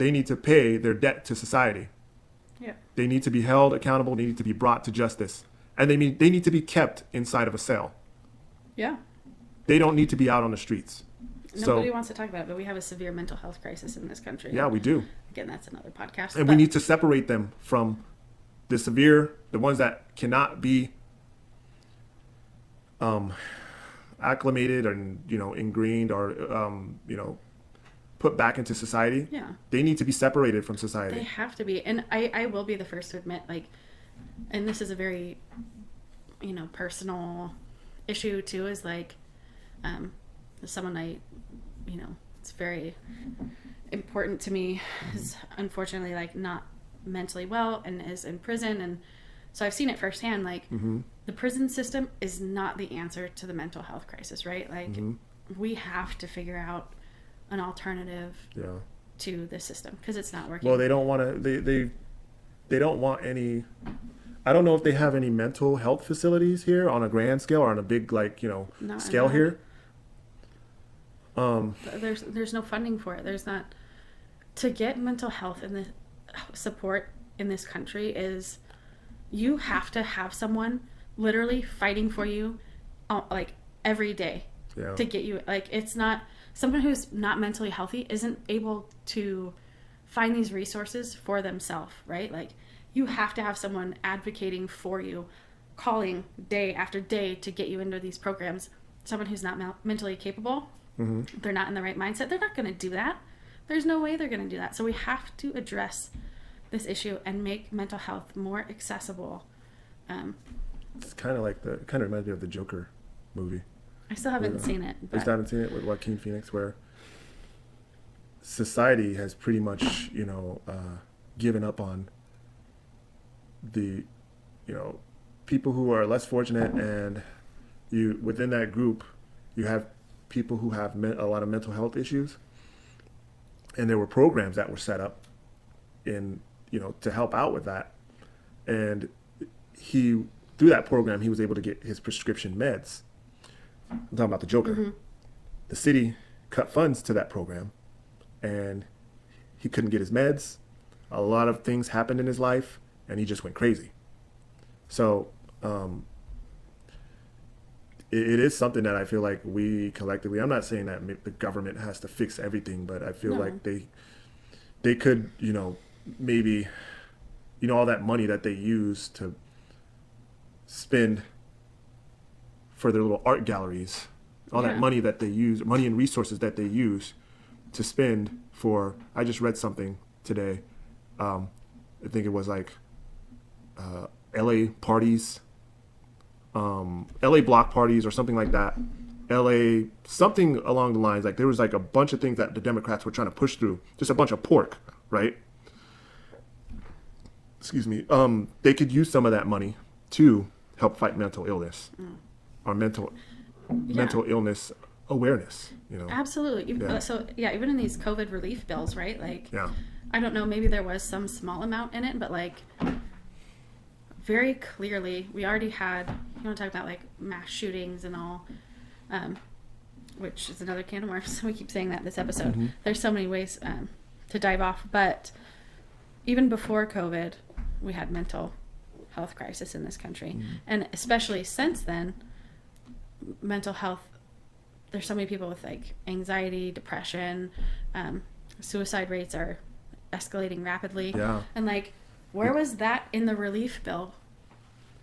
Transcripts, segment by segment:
they need to pay their debt to society. Yeah. They need to be held accountable. They need to be brought to justice. And they need to be kept inside of a cell. Yeah. They don't need to be out on the streets. Nobody wants to talk about it, but we have a severe mental health crisis in this country. Yeah, we do. Again, that's another podcast. And we need to separate them from the ones that cannot be acclimated and, ingrained or, put back into society. Yeah. They need to be separated from society. They have to be. And I will be the first to admit, and this is a very, personal issue too, is someone it's very important to me, is unfortunately not mentally well and is in prison. And so I've seen it firsthand, the prison system is not the answer to the mental health crisis, right? We have to figure out an alternative to this system because it's not working. Well, they don't want to, they don't want any, I don't know if they have any mental health facilities here on a grand scale or on a big, scale here. There's no funding for it. There's not, to get mental health and the support in this country is you have to have someone literally fighting for you every day to get you, it's not, someone who's not mentally healthy isn't able to find these resources for themselves, right? You have to have someone advocating for you, calling day after day to get you into these programs. Someone who's not mentally capable, they're not in the right mindset, they're not going to do that. There's no way they're going to do that. So we have to address this issue and make mental health more accessible. It's kind of reminds me of the Joker movie. I still haven't seen it. I still haven't seen it with Joaquin Phoenix, where society has pretty much, given up on the, people who are less fortunate, and within that group, you have people who have a lot of mental health issues, and there were programs that were set up to help out with that, and through that program he was able to get his prescription meds. I'm talking about the Joker. The city cut funds to that program, and he couldn't get his meds. A lot of things happened in his life, and he just went crazy. So it is something that I feel like we collectively, I'm not saying that the government has to fix everything, but I feel like they could, maybe, all that money that they use to spend for their little art galleries, all that money that they use, money and resources that they use to spend for, I just read something today. I think it was LA parties, LA block parties or something like that. LA, something along the lines, there was a bunch of things that the Democrats were trying to push through, just a bunch of pork, right? Excuse me. They could use some of that money to help fight mental illness. Or mental illness awareness, Absolutely. Yeah. So even in these COVID relief bills, right? I don't know, maybe there was some small amount in it, but very clearly we already had, you want to talk about mass shootings and all, which is another can of worms. We keep saying that this episode. There's so many ways to dive off, but even before COVID, we had mental health crisis in this country. And especially since then, mental health, there's so many people with anxiety, depression, suicide rates are escalating rapidly. And where was that in the relief bill?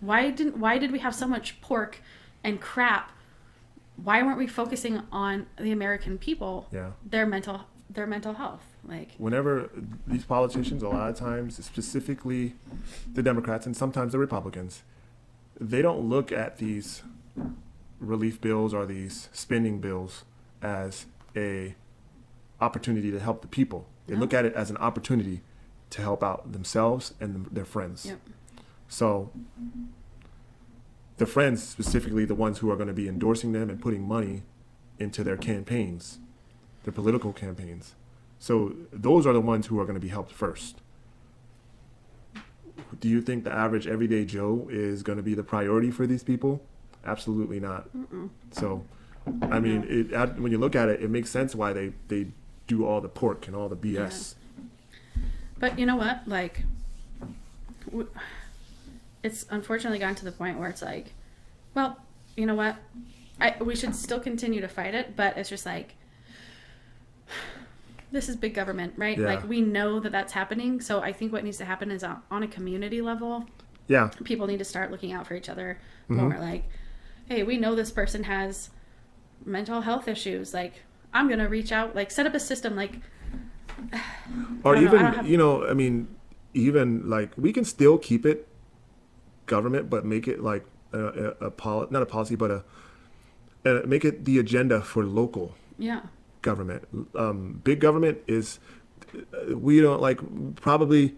Why did we have so much pork and crap? Why weren't we focusing on the American people, their mental health? Whenever these politicians, a lot of times, specifically the Democrats and sometimes the Republicans, they don't look at these relief bills or these spending bills as a opportunity to help the people. They look at it as an opportunity to help out themselves and their friends. So the friends, specifically the ones who are going to be endorsing them and putting money into their campaigns, their political campaigns. So those are the ones who are going to be helped first. Do you think the average everyday Joe is going to be the priority for these people? Absolutely not. So, I mean, when you look at it, it makes sense why they do all the pork and all the BS. But you know what? Like, it's unfortunately gotten to the point where it's like, well, you know what? We should still continue to fight it, but it's just like, this is big government, right? Yeah. Like, we know that that's happening. So I think what needs to happen is on a community level. Yeah. People need to start looking out for each other more. Like, hey, we know this person has mental health issues. Like, I'm going to reach out, like, set up a system, like, or even, I mean, even like we can still keep it government, but make it like not a policy, but make it the agenda for local government. Big government is, we don't like, probably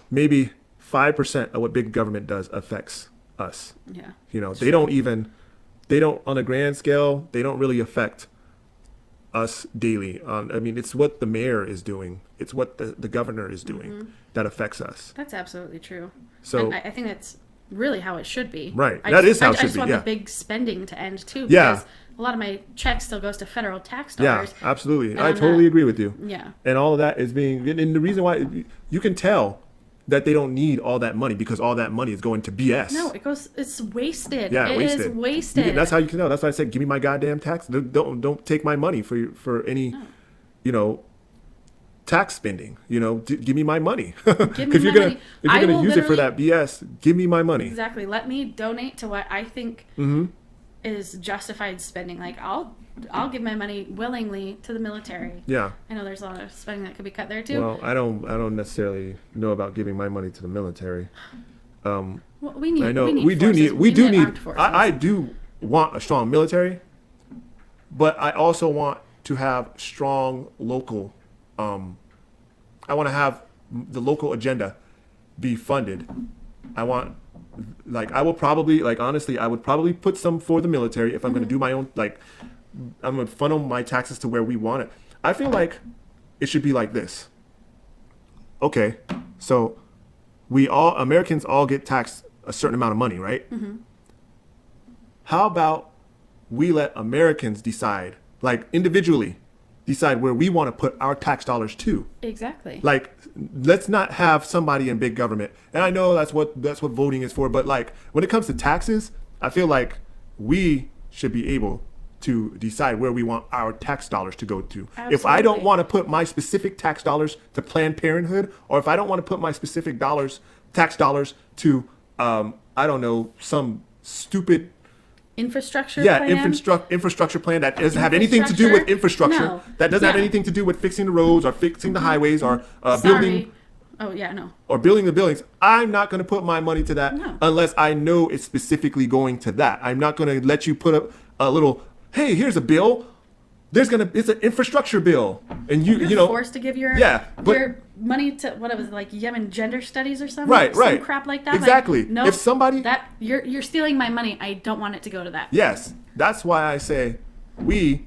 maybe 5% of what big government does affects us. Yeah. They don't on a grand scale, they don't really affect us daily. I mean, it's what the mayor is doing. It's what the governor is doing that affects us. That's absolutely true. So and I think that's really how it should be. Right. That is how it should be. I just want the big spending to end too. Yeah. Because a lot of my check still goes to federal tax dollars. Yeah, absolutely. I totally agree with you. Yeah. And all of that is being, and the reason why you can tell that they don't need all that money because all that money is going to BS. No, it's wasted. Yeah, it wasted. is wasted. That's how you can know. That's why I said, give me my goddamn tax. Don't take my money for any, tax spending. Give me my money. Give me if you're my money. gonna use it for that BS, give me my money. Exactly. Let me donate to what I think is justified spending. Like, I'll give my money willingly to the military. Yeah. I know there's a lot of spending that could be cut there too. Well, I don't necessarily know about giving my money to the military. Well, we do need. I do want a strong military, but I also want to have strong local. I want to have the local agenda be funded. I want, I will probably, honestly, I would probably put some for the military if I'm going to do my own, I'm going to funnel my taxes to where we want it. I feel like it should be like this. Okay, so Americans all get taxed a certain amount of money, right? How about we let Americans decide, individually, decide where we want to put our tax dollars to. Exactly. Let's not have somebody in big government. And I know that's what voting is for, but when it comes to taxes, I feel like we should be able to decide where we want our tax dollars to go to. Absolutely. If I don't want to put my specific tax dollars to Planned Parenthood, or if I don't want to put my specific tax dollars to I don't know, some stupid infrastructure plan? Infrastructure plan that doesn't have anything to do with infrastructure. No. That doesn't have anything to do with fixing the roads or fixing the highways or building. Oh, yeah, no. Or building the buildings. I'm not going to put my money to that unless I know it's specifically going to that. I'm not going to let you put up a little, hey, here's a bill. It's an infrastructure bill, and you're forced to give your money to what it was Yemen gender studies or something, right, some crap like that. Exactly. No, if somebody that you're stealing my money, I don't want it to go to that. Yes, that's why I say we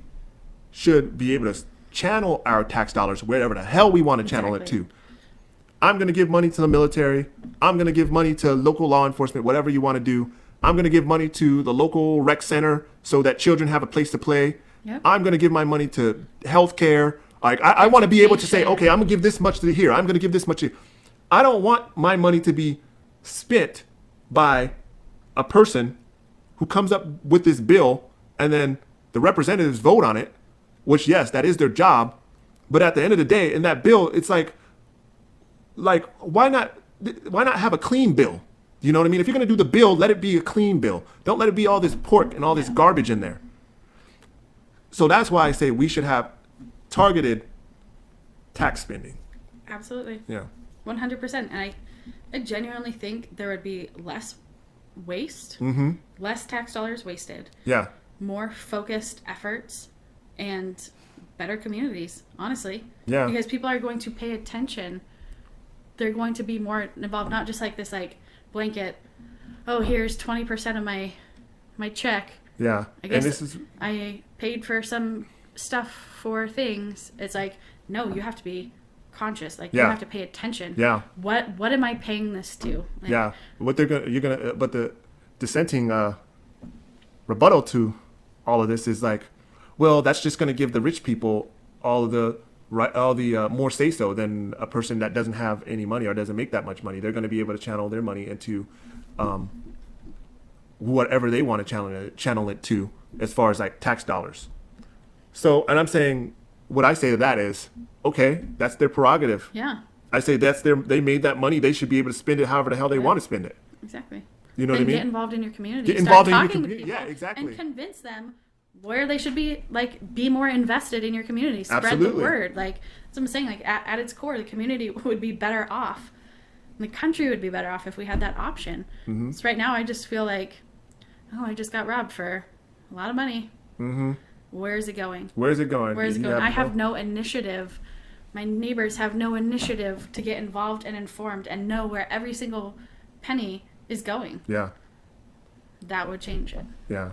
should be able to channel our tax dollars wherever the hell we want to channel it to. I'm going to give money to the military. I'm going to give money to local law enforcement, whatever you want to do. I'm going to give money to the local rec center so that children have a place to play. Yep. I'm going to give my money to healthcare. I want to be able to say, okay, I'm going to give this much to here. I'm going to give this much here. I don't want my money to be spent by a person who comes up with this bill and then the representatives vote on it, which, yes, that is their job. But at the end of the day, in that bill, it's why not have a clean bill? You know what I mean? If you're going to do the bill, let it be a clean bill. Don't let it be all this pork and all this garbage in there. So that's why I say we should have targeted tax spending. Absolutely. Yeah. 100%. And I genuinely think there would be less waste, less tax dollars wasted. Yeah. More focused efforts and better communities, honestly. Yeah. Because people are going to pay attention. They're going to be more involved, not just this blanket, oh, here's 20% of my check. Yeah. I guess and this is I paid for some stuff for things. It's no, you have to be conscious. You have to pay attention. Yeah. What am I paying this to? Yeah. But the dissenting rebuttal to all of this is well, that's just going to give the rich people all of the right, all the more say so than a person that doesn't have any money or doesn't make that much money. They're going to be able to channel their money into whatever they want to channel it to, as far as like tax dollars. So, and I'm saying, what I say to that is, okay, that's their prerogative. Yeah. I say they made that money. They should be able to spend it however the hell they want to spend it. Exactly. You know what I mean? Get involved in your community. Get involved in your talking community. to people Yeah, exactly. And convince them where they should be, like, be more invested in your community. Spread Absolutely. the word. Like, that's what I'm saying. Like, at its core, the community would be better off. The country would be better off if we had that option. Mm-hmm. So right now, I just feel like, oh, I just got robbed for a lot of money. Mm-hmm. Where's it going? Where's it going? Where's it going? I have no initiative. My neighbors have no initiative to get involved and informed and know where every single penny is going. Yeah. That would change it. Yeah.